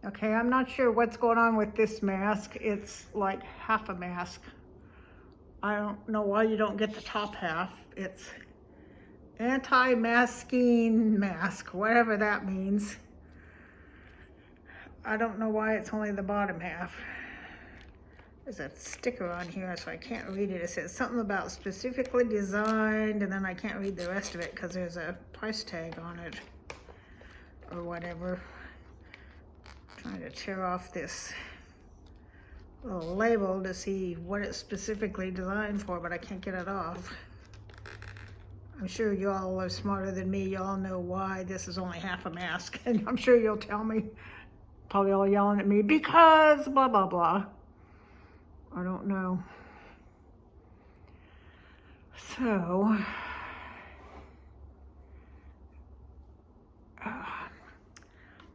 Okay, I'm not sure what's going on with this mask. It's like half a mask. I don't know why you don't get the top half. It's anti-masking mask, whatever that means. I don't know why it's only the bottom half. There's a sticker on here, so I can't read it. It says something about specifically designed, and then I can't read the rest of it because there's a price tag on it or whatever. Trying to tear off this little label to see what it's specifically designed for, but I can't get it off. I'm sure y'all are smarter than me. Y'all know why this is only half a mask, and I'm sure you'll tell me, probably all yelling at me, because blah, blah, blah. I don't know. So,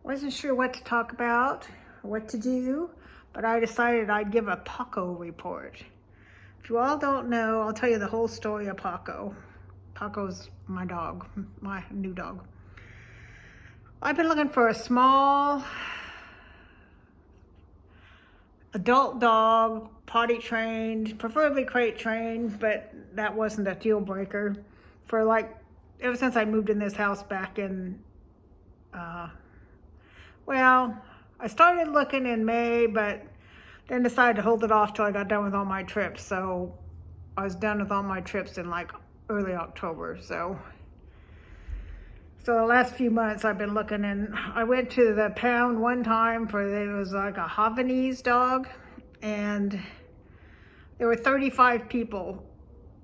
wasn't sure what to talk about, what to do, but I decided I'd give a Paco report. If you all don't know, I'll tell you the whole story of Paco. Paco's my dog, my new dog. I've been looking for a small adult dog, potty trained, preferably crate trained, but that wasn't a deal breaker for like, ever since I moved in this house back in, well, I started looking in May, but then decided to hold it off till I got done with all my trips. So I was done with all my trips in like early October. So the last few months I've been looking, and I went to the pound one time for, it was like a Havanese dog, and there were 35 people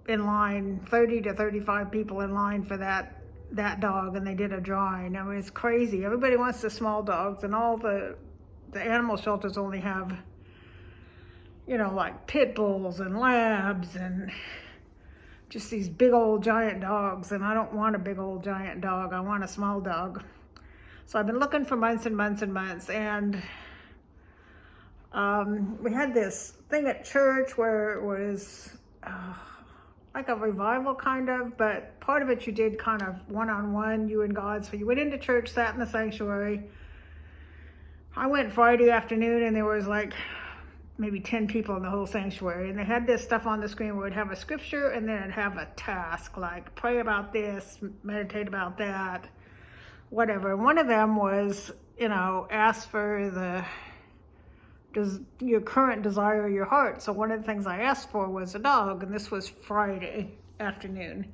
in line, 30 to 35 people in line for that dog, and they did a drawing. I mean, it's crazy. Everybody wants the small dogs, and all the animal shelters only have, you know, like pit bulls and labs and just these big old giant dogs, and I don't want a big old giant dog. I want a small dog. So I've been looking for months and months and months, and we had this thing at church where it was like a revival kind of, but part of it you did kind of one-on-one, you and God. So you went into church, sat in the sanctuary. I went Friday afternoon, and there was like maybe 10 people in the whole sanctuary, and they had this stuff on the screen where it'd have a scripture and then it'd have a task, like pray about this, meditate about that, whatever. And one of them was, you know, ask for your current desire of your heart. So one of the things I asked for was a dog, and this was Friday afternoon.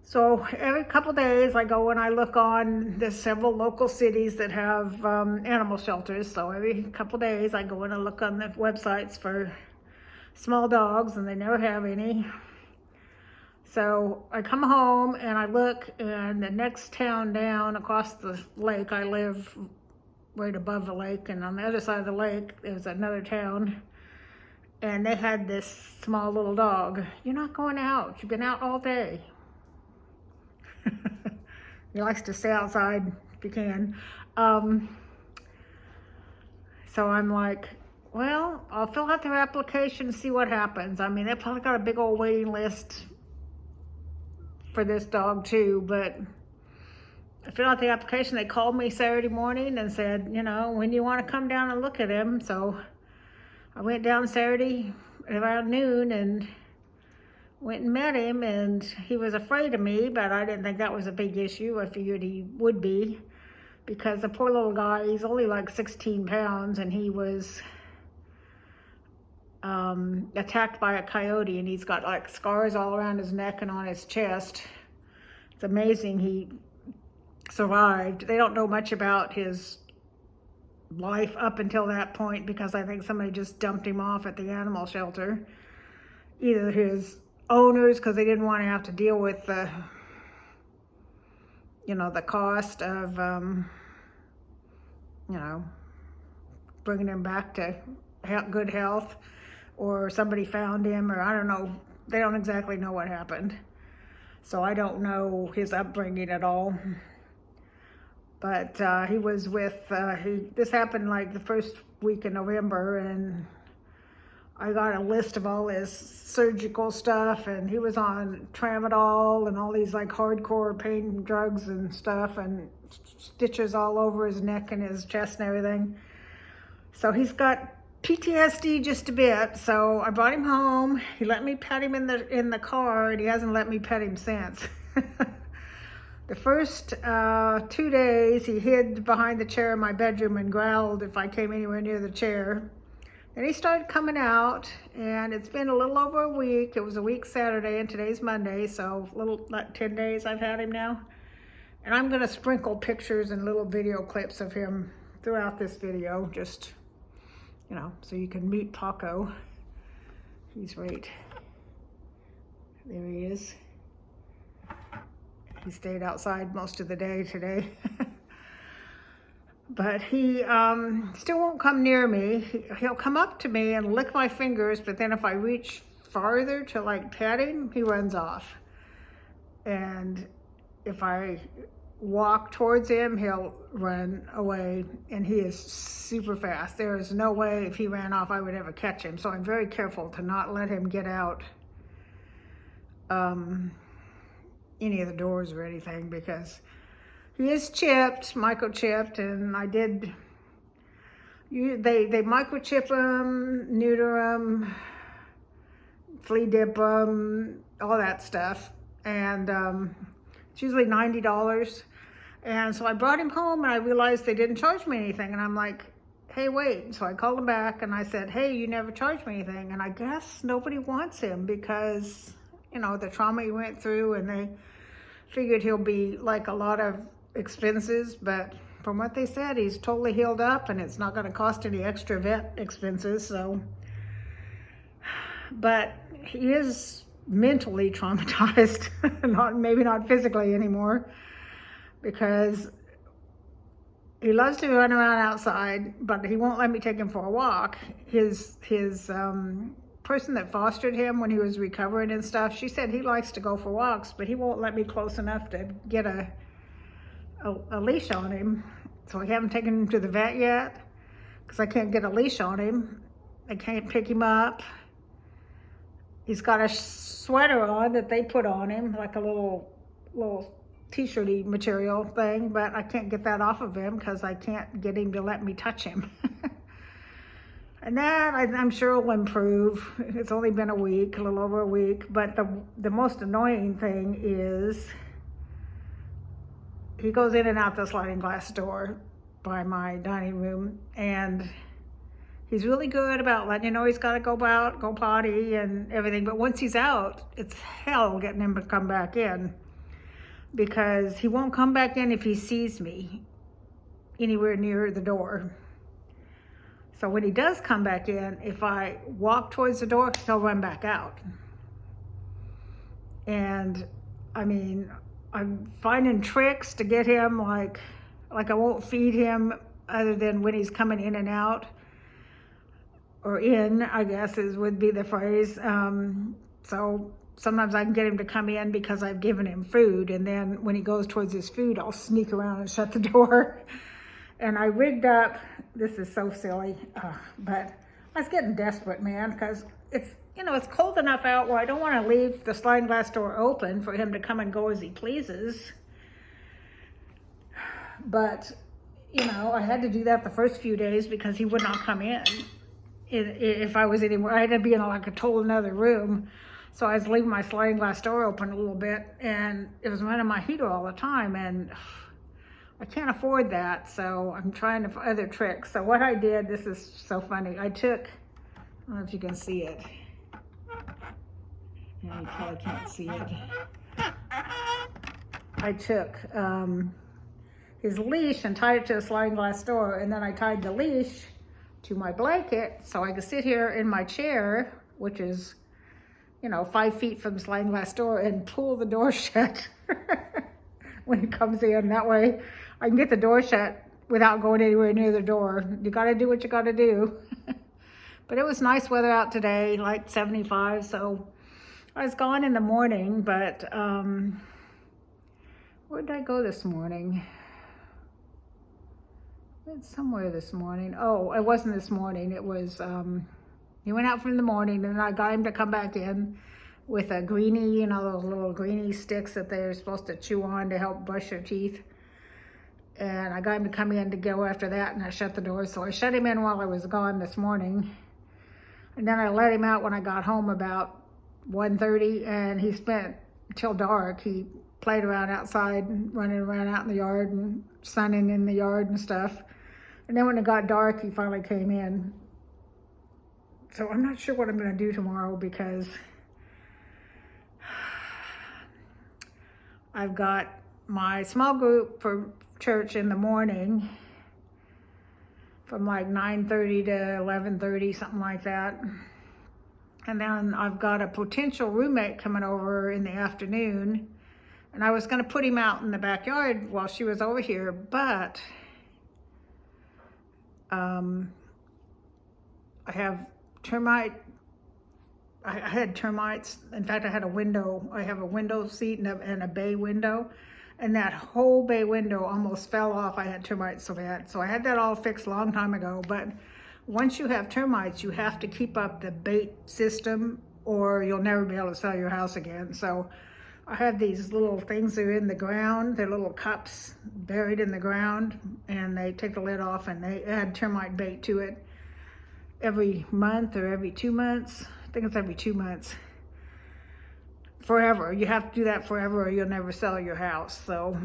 So every couple days I go and I look on, there's several local cities that have animal shelters. So every couple days I go and I look on the websites for small dogs, and they never have any. So I come home and I look, and the next town down across the lake, I live right above the lake, and on the other side of the lake there's another town, and they had this small little dog. You're not going out. You've been out all day. He likes to stay outside if you can. So I'm like, well, I'll fill out their application and see what happens. I mean, they probably got a big old waiting list for this dog too, but I filled out the application. They called me Saturday morning and said, you know, when do you want to come down and look at him? So I went down Saturday around noon and went and met him, and he was afraid of me, but I didn't think that was a big issue. I figured he would be, because the poor little guy, he's only like 16 pounds, and he was attacked by a coyote, and he's got like scars all around his neck and on his chest. It's amazing he survived. They don't know much about his life up until that point, because I think somebody just dumped him off at the animal shelter. Either his owners, because they didn't want to have to deal with the, you know, the cost of, you know, bringing him back to good health, or somebody found him, or I don't know. They don't exactly know what happened. So I don't know his upbringing at all. But he was with, this happened like the first week in November, and I got a list of all his surgical stuff, and he was on tramadol and all these like hardcore pain drugs and stuff, and stitches all over his neck and his chest and everything. So he's got PTSD just a bit. So I brought him home. He let me pet him in the car, and he hasn't let me pet him since. The first 2 days, he hid behind the chair in my bedroom and growled if I came anywhere near the chair. Then he started coming out, and it's been a little over a week. It was a week Saturday, and today's Monday, so like 10 days I've had him now. And I'm gonna sprinkle pictures and little video clips of him throughout this video, just, you know, so you can meet Paco. He's right. There he is. He stayed outside most of the day today. But he still won't come near me. He'll come up to me and lick my fingers, but then if I reach farther to like pet him, he runs off. And if I walk towards him, he'll run away, and he is super fast. There is no way if he ran off I would ever catch him. So I'm very careful to not let him get out any of the doors or anything, because he is chipped, microchipped, and I did, they microchip him, neuter him, flea dip him, all that stuff. And it's usually $90. And so I brought him home, and I realized they didn't charge me anything. And I'm like, hey, wait. So I called him back, and I said, hey, you never charged me anything. And I guess nobody wants him because, you know, the trauma he went through, and they figured he'll be like a lot of expenses, but from what they said, he's totally healed up, and it's not going to cost any extra vet expenses. So, but he is mentally traumatized, maybe not physically anymore, because he loves to run around outside, but he won't let me take him for a walk. His person that fostered him when he was recovering and stuff, she said he likes to go for walks, but he won't let me close enough to get a leash on him. So I haven't taken him to the vet yet because I can't get a leash on him. I can't pick him up. He's got a sweater on that they put on him, like a little t-shirty material thing, but I can't get that off of him because I can't get him to let me touch him. And that I'm sure will improve. It's only been a week, a little over a week, but the most annoying thing is he goes in and out the sliding glass door by my dining room, and he's really good about letting you know he's got to go out, go potty and everything. But once he's out, it's hell getting him to come back in, because he won't come back in if he sees me anywhere near the door. So when he does come back in, if I walk towards the door, he'll run back out. And I mean, I'm finding tricks to get him, like I won't feed him other than when he's coming in and out, or in, I guess would be the phrase. So sometimes I can get him to come in because I've given him food, and then when he goes towards his food, I'll sneak around and shut the door. And I rigged up, this is so silly, but I was getting desperate, man, because it's, you know, it's cold enough out where I don't want to leave the sliding glass door open for him to come and go as he pleases. But, you know, I had to do that the first few days because he would not come in. If I was anywhere, I had to be in like a total another room. So I was leaving my sliding glass door open a little bit, and it was running my heater all the time, and I can't afford that, so I'm trying to find other tricks. So what I did, this is so funny, I don't know if you can see it. Yeah, you probably can't see it. I took his leash and tied it to the sliding glass door, and then I tied the leash to my blanket so I could sit here in my chair, which is, you know, 5 feet from the sliding glass door, and pull the door shut when he comes in. That way I can get the door shut without going anywhere near the door. You got to do what you got to do. But it was nice weather out today, like 75, so I was gone in the morning, but where did I go this morning? It's somewhere this morning. Oh, it wasn't this morning. It was, he went out from the morning, and I got him to come back in with a greenie, you know, those little greenie sticks that they're supposed to chew on to help brush your teeth. and I got him to come in to go after that, and I shut the door. So I shut him in while I was gone this morning, and then I let him out when I got home about 1:30, and he spent till dark. He played around outside, running around out in the yard and sunning in the yard and stuff. And then when it got dark, he finally came in. So I'm not sure what I'm going to do tomorrow, because I've got my small group for church in the morning from like 9:30 to 11:30, something like that. And then I've got a potential roommate coming over in the afternoon, and I was going to put him out in the backyard while she was over here, but I have I had termites. In fact, I have a window seat and a bay window, and that whole bay window almost fell off. I had termites so bad. So I had that all fixed a long time ago, but once you have termites, you have to keep up the bait system, or you'll never be able to sell your house again. So I have these little things that are in the ground. They're little cups buried in the ground, and they take the lid off and they add termite bait to it every month or every 2 months. I think it's every 2 months. Forever. You have to do that forever, or you'll never sell your house. So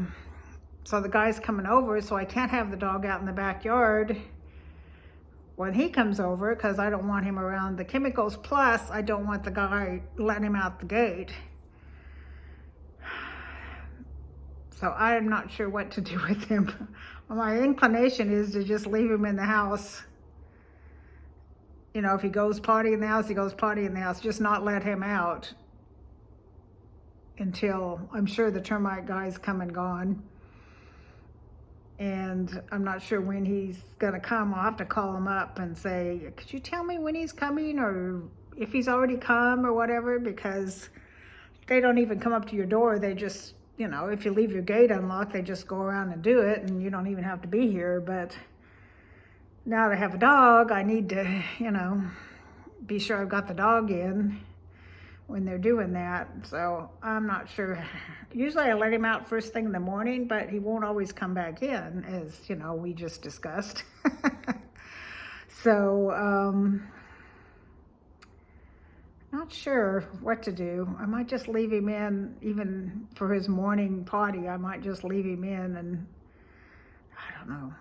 the guy's coming over, so I can't have the dog out in the backyard when he comes over, because I don't want him around the chemicals. Plus, I don't want the guy letting him out the gate. So I'm not sure what to do with him. My inclination is to just leave him in the house. You know, if he goes potty in the house, he goes potty in the house. Just not let him out until I'm sure the termite guy's come and gone. And I'm not sure when he's going to come. I'll have to call him up and say, could you tell me when he's coming, or if he's already come or whatever, because they don't even come up to your door. They just, you know, if you leave your gate unlocked, they just go around and do it, and you don't even have to be here. But now that I have a dog, I need to, you know, be sure I've got the dog in when they're doing that. So I'm not sure. Usually I let him out first thing in the morning, but he won't always come back in, as you know, we just discussed. So not sure what to do. I might just leave him in, even for his morning potty. I might just leave him in, and I don't know,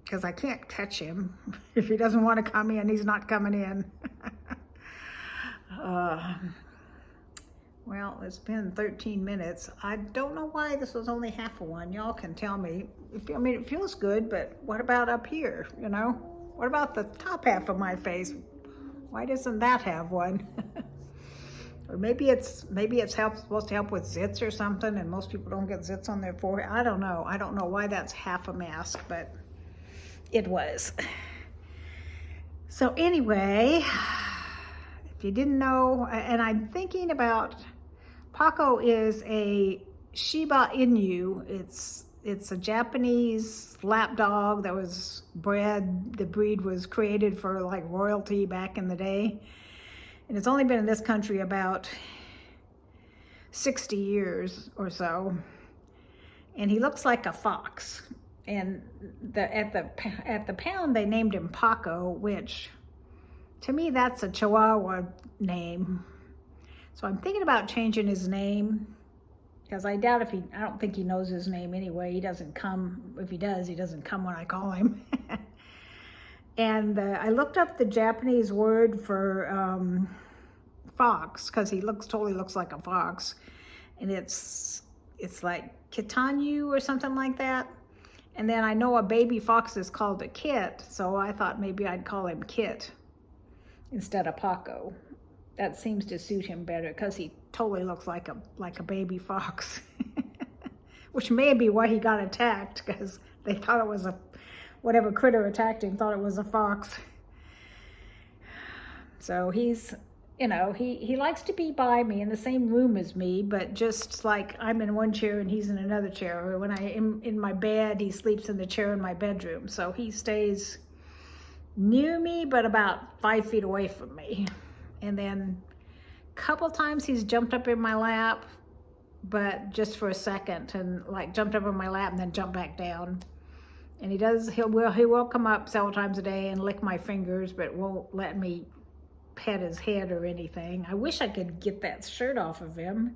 because I can't catch him. If he doesn't want to come in, he's not coming in. Well, it's been 13 minutes. I don't know why this was only half of one. Y'all can tell me. I mean, it feels good, but what about up here, you know? What about the top half of my face? Why doesn't that have one? Or maybe it's supposed to help with zits or something, and most people don't get zits on their forehead. I don't know. I don't know why that's half a mask, but it was. So anyway, if you didn't know, and I'm thinking about, Paco is a Shiba Inu. It's a Japanese lap dog that was bred. The breed was created for like royalty back in the day, and it's only been in this country about 60 years or so. And he looks like a fox. And at the pound they named him Paco, which to me that's a Chihuahua name. So I'm thinking about changing his name, because I doubt I don't think he knows his name anyway. He doesn't come. If he does, he doesn't come when I call him. And I looked up the Japanese word for fox, because he totally looks like a fox, and it's like kitanyu or something like that. And then I know a baby fox is called a kit, so I thought maybe I'd call him Kit instead of Paco. That seems to suit him better, because he totally looks like a baby fox. Which may be why he got attacked, because they thought it was whatever critter attacked him thought it was a fox. So he's, you know, he likes to be by me in the same room as me, but just like I'm in one chair and he's in another chair. Or when I'm in my bed, he sleeps in the chair in my bedroom. So he stays near me, but about 5 feet away from me. And then a couple times he's jumped up in my lap, but just for a second, and like jumped up on my lap and then jumped back down. And he will come up several times a day and lick my fingers, but won't let me pet his head or anything. I wish I could get that shirt off of him.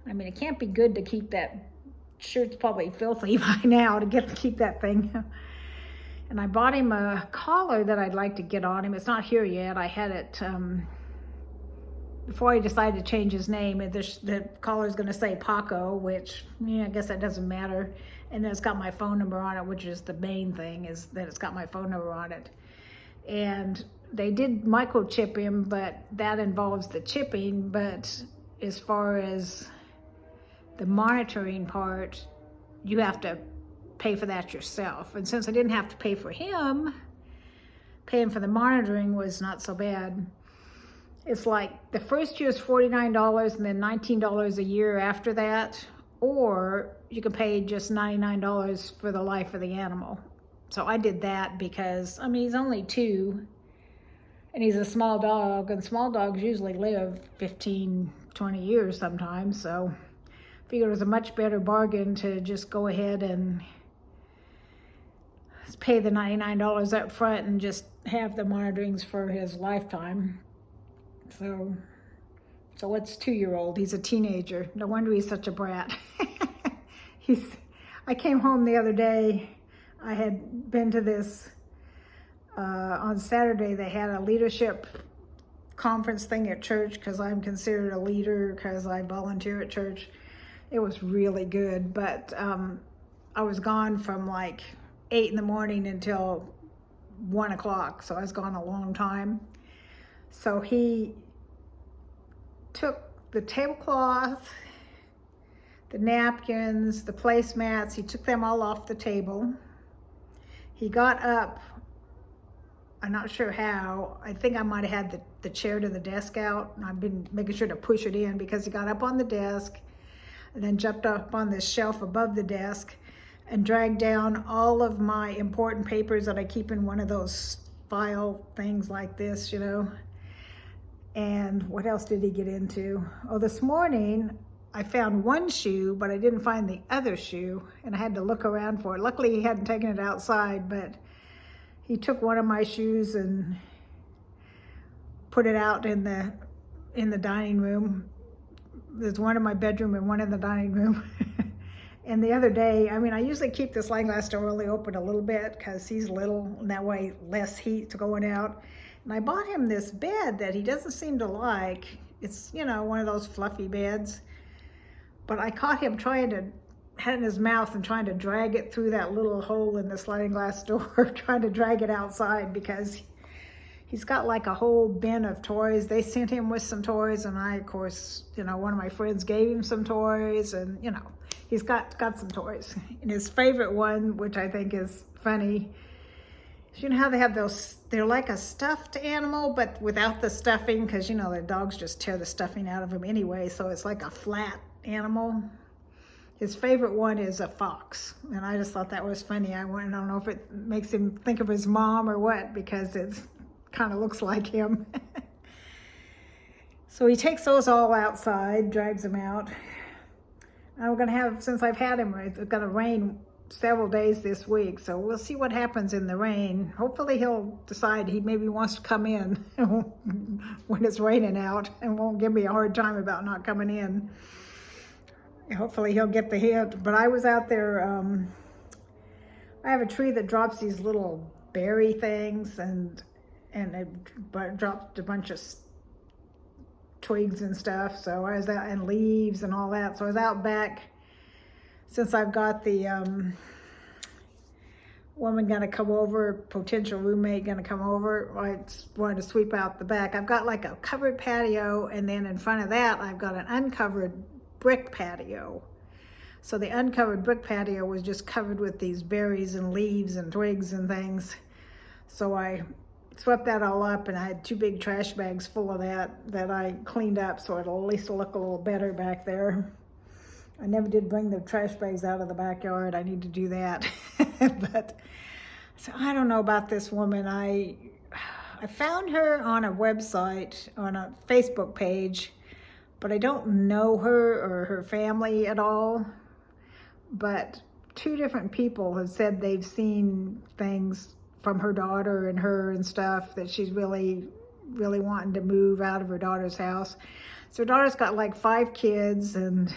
I mean, it can't be good to keep that shirt's probably filthy by now to keep that thing. And I bought him a collar that I'd like to get on him. It's not here yet. I had it before I decided to change his name. The collar is going to say Paco, which, yeah, I guess that doesn't matter. And then it's got my phone number on it, which is the main thing, is that it's got my phone number on it. And they did microchip him, but that involves the chipping. But as far as the monitoring part, you have to pay for that yourself. And since I didn't have to pay for him, paying for the monitoring was not so bad. It's like the first year is $49 and then $19 a year after that, or you can pay just $99 for the life of the animal. So I did that because, I mean, he's only 2 and he's a small dog, and small dogs usually live 15, 20 years sometimes. So I figured it was a much better bargain to just go ahead and pay the $99 up front and just have the monitorings for his lifetime. So what's 2-year-old? He's a teenager. No wonder he's such a brat. I came home the other day. I had been to this, on Saturday they had a leadership conference thing at church, because I'm considered a leader because I volunteer at church. It was really good, but I was gone from like 8 in the morning until 1 o'clock, so I was gone a long time. So he took the tablecloth, the napkins, the placemats, he took them all off the table. He got up, I'm not sure how. I think I might have had the chair to the desk out, and I've been making sure to push it in, because he got up on the desk and then jumped up on this shelf above the desk and dragged down all of my important papers that I keep in one of those file things like this, you know. And what else did he get into? Oh, this morning I found one shoe, but I didn't find the other shoe, and I had to look around for it. Luckily he hadn't taken it outside, but he took one of my shoes and put it out in the dining room. There's one in my bedroom and one in the dining room. And the other day, I mean, I usually keep the sliding glass door only open a little bit because he's little, and that way less heat going out. And I bought him this bed that he doesn't seem to like. It's, you know, one of those fluffy beds. But I caught him had it in his mouth and trying to drag it through that little hole in the sliding glass door, trying to drag it outside, because he's got like a whole bin of toys. They sent him with some toys, and I, of course, you know, one of my friends gave him some toys, and, you know, he's got some toys. And his favorite one, which I think is funny, you know how they have those, they're like a stuffed animal, but without the stuffing, because, you know, the dogs just tear the stuffing out of them anyway, so it's like a flat animal. His favorite one is a fox, and I just thought that was funny. I don't know if it makes him think of his mom or what, because it kind of looks like him. So he takes those all outside, drags them out. I'm gonna have, since I've had him, it's gonna rain several days this week, so we'll see what happens in the rain. Hopefully he'll decide he maybe wants to come in when it's raining out, and won't give me a hard time about not coming in. Hopefully he'll get the hint. But I was out there, I have a tree that drops these little berry things, and it dropped a bunch of twigs and stuff, so I was out, and leaves and all that. So I was out back, since I've got the woman gonna come over, potential roommate gonna come over. I wanted to sweep out the back. I've got like a covered patio, and then in front of that I've got an uncovered brick patio. So the uncovered brick patio was just covered with these berries and leaves and twigs and things. So I swept that all up, and I had 2 big trash bags full of that I cleaned up, so it'll at least look a little better back there. I never did bring the trash bags out of the backyard. I need to do that. But so I don't know about this woman. I found her on a website, on a Facebook page, but I don't know her or her family at all. But 2 different people have said they've seen things from her daughter and her and stuff, that she's really wanting to move out of her daughter's house. So her daughter's got like 5 kids, and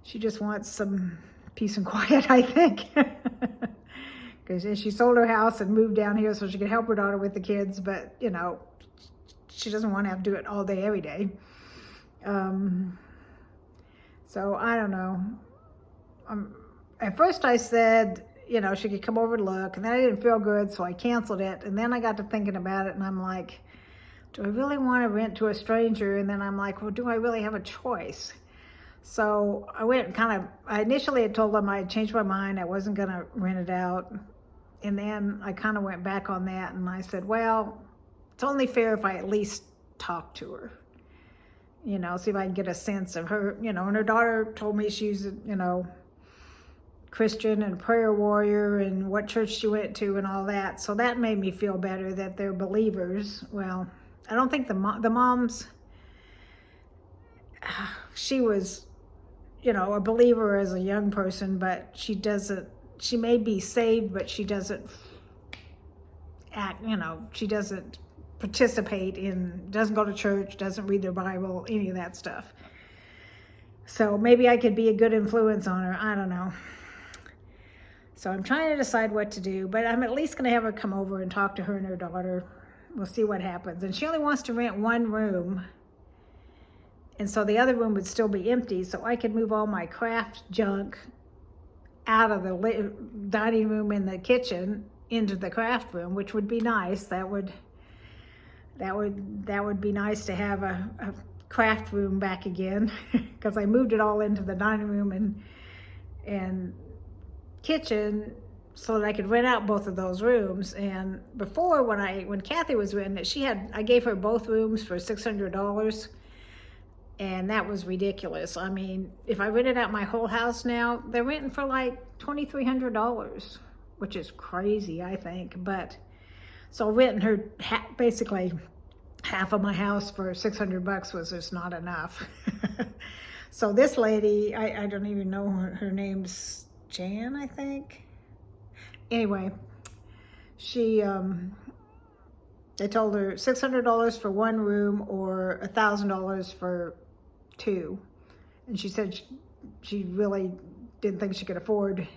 she just wants some peace and quiet, I think. Because she sold her house and moved down here so she could help her daughter with the kids, but, you know, she doesn't want to have to do it all day, every day. So I don't know. At first I said, you know, she could come over to look, and then I didn't feel good, so I canceled it. And then I got to thinking about it, and I'm like, do I really want to rent to a stranger? And then I'm like, well, do I really have a choice? So I went and I initially had told them I had changed my mind. I wasn't going to rent it out. And then I kind of went back on that, and I said, well, it's only fair if I at least talk to her. You know, see if I can get a sense of her, you know. And her daughter told me she's, you know, Christian and prayer warrior, and what church she went to and all that. So that made me feel better that they're believers. Well, I don't think the mom's, she was, you know, a believer as a young person, but she may be saved, but she doesn't act, you know, she doesn't participate in, doesn't go to church, doesn't read their Bible, any of that stuff. So maybe I could be a good influence on her. I don't know. So I'm trying to decide what to do, but I'm at least going to have her come over and talk to her and her daughter. We'll see what happens. And she only wants to rent 1 room. And so the other room would still be empty, so I could move all my craft junk out of the dining room and the kitchen into the craft room, which would be nice. That would be nice to have a craft room back again, because I moved it all into the dining room and kitchen so that I could rent out both of those rooms. And before, when Kathy was renting it, I gave her both rooms for $600, and that was ridiculous. I mean, if I rented out my whole house now, they're renting for like $2,300, which is crazy, I think. But so renting her basically half of my house for $600 was just not enough. So this lady, I don't even know her name's Jan, I think. Anyway, I told her $600 for 1 room or $1,000 for 2. And she said she really didn't think she could afford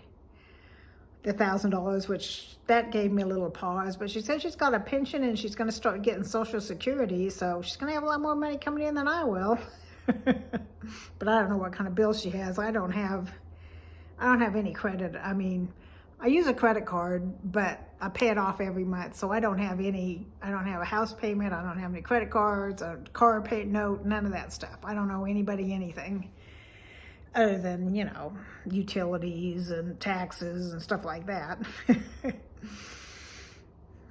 the $1,000, which that gave me a little pause. But she said she's got a pension and she's going to start getting Social Security, so she's going to have a lot more money coming in than I will. But I don't know what kind of bills she has. I don't have any credit. I mean, I use a credit card, but I pay it off every month, so I don't have a house payment, I don't have any credit cards, a car note, none of that stuff. I don't owe anybody anything other than, you know, utilities and taxes and stuff like that.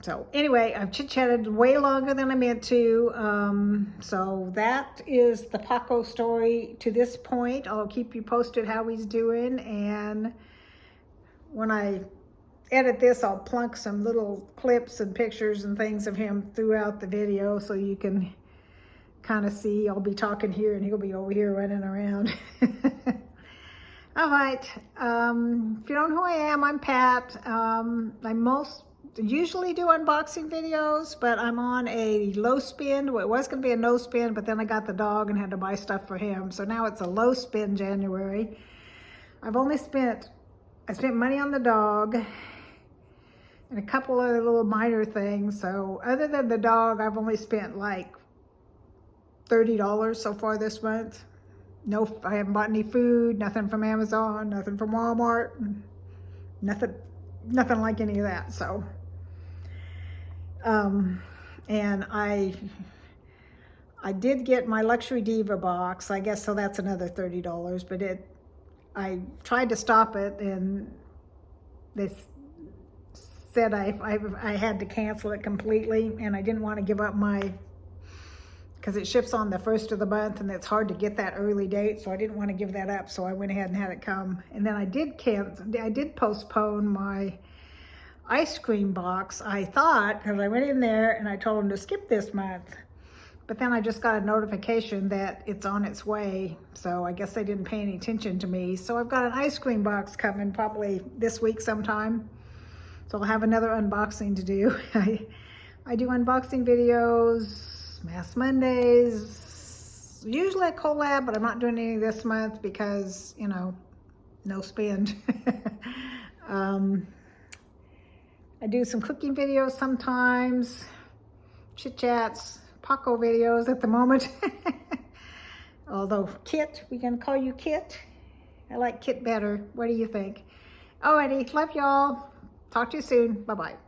So anyway, I've chit-chatted way longer than I meant to. So that is the Paco story to this point. I'll keep you posted how he's doing, and when I edit this, I'll plunk some little clips and pictures and things of him throughout the video so you can kind of see. I'll be talking here and he'll be over here running around. All right. If you don't know who I am, I'm Pat. I usually do unboxing videos, but I'm on a low spend. Well, it was going to be a no spend, but then I got the dog and had to buy stuff for him. So now it's a low spend January. I spent money on the dog and a couple other little minor things. So other than the dog, I've only spent like $30 so far this month. No, I haven't bought any food, nothing from Amazon, nothing from Walmart, nothing like any of that. So, and I did get my Luxury Diva box, I guess, so that's another $30, but I tried to stop it, and they said I had to cancel it completely, and I didn't want to give up because it ships on the 1st of the month, and it's hard to get that early date, so I didn't want to give that up, so I went ahead and had it come. And then I did postpone my ice cream box. I thought, because I went in there and I told them to skip this month, But then I just got a notification that it's on its way. So I guess they didn't pay any attention to me. So I've got an ice cream box coming probably this week sometime. So I'll have another unboxing to do. I do unboxing videos, Mass Mondays, usually a collab, but I'm not doing any this month because, you know, no spend. I do some cooking videos sometimes, chit chats, Paco videos at the moment. Although Kit, we can call you Kit. I like Kit better. What do you think? Alrighty, love y'all. Talk to you soon. Bye-bye.